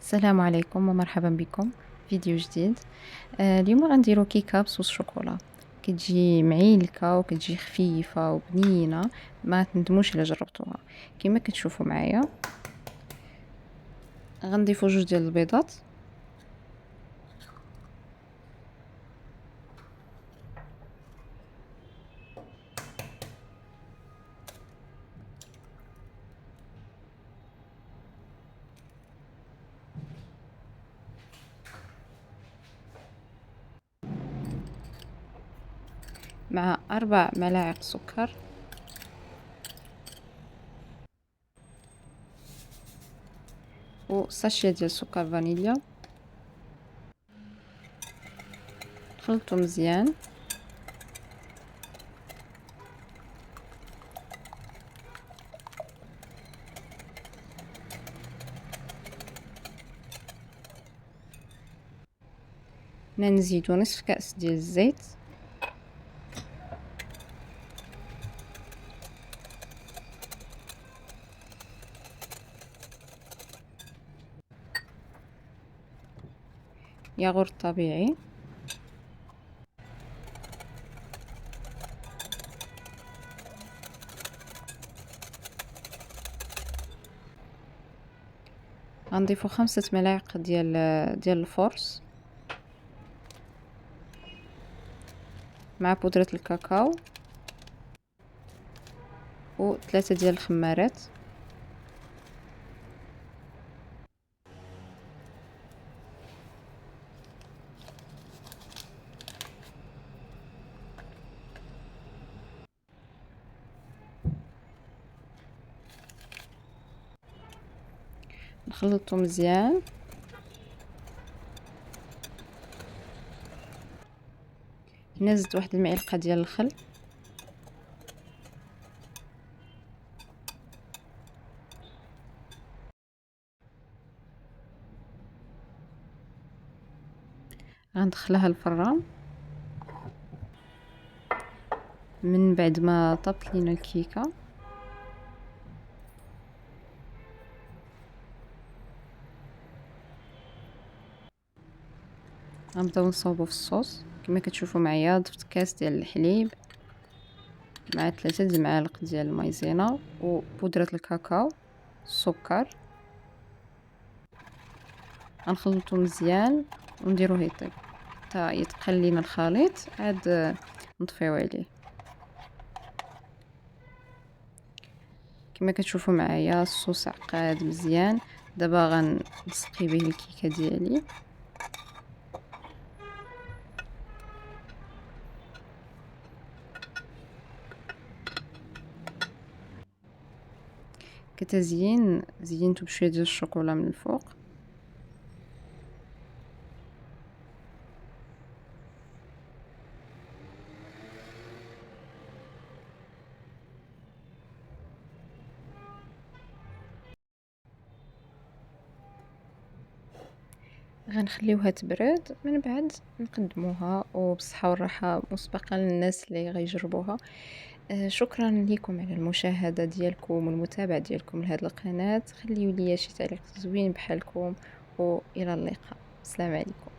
السلام عليكم ومرحبا بكم فيديو جديد. اليوم غنديرو كيكه بصوص شوكولا. كتجي معيلكه وكتجي خفيفه وبنينه، ما تندموش الا جربتوها. كما كتشوفوا معايا غنضيفو جوج ديال البيضات، مع 4 ملاعق سكر، و ساشيه ديال سكر فانيليا. خلطو مزيان، هنا نزيدو نصف كأس ديال الزيت، ياغورت طبيعي، غنضيفو 5 ملاعق ديال الفورص مع بودرة الكاكاو و 3 ديال الخمارات. نخلطو مزيان، هنا زدت واحد المعلقه ديال الخل، غندخلها الفران. من بعد ما طابت لينا الكيكه غنبداو نصوبو في الصوص. كما كتشوفوا معايا ضفت كاس ديال الحليب مع 3 د المعالق ديال المايزينا وبودره الكاكاو، السكر. غنخلطو مزيان ونديروه يطيب حتى يتقل لينا الخليط، عاد نطفيو عليه. كما كتشوفوا معايا الصوص عقاد مزيان. دابا غنسقي به الكيكه ديالي. كتزيين زينته بشويه ديال الشوكولا من الفوق. غنخليوها تبرد، من بعد نقدموها وبصحة والراحة مسبقا للناس اللي غيجربوها. شكرا لكم على المشاهدة ديالكم والمتابعة ديالكم لهذه القناة. خليوا لي شي تعليق زوين بحالكم، والى اللقاء. السلام عليكم.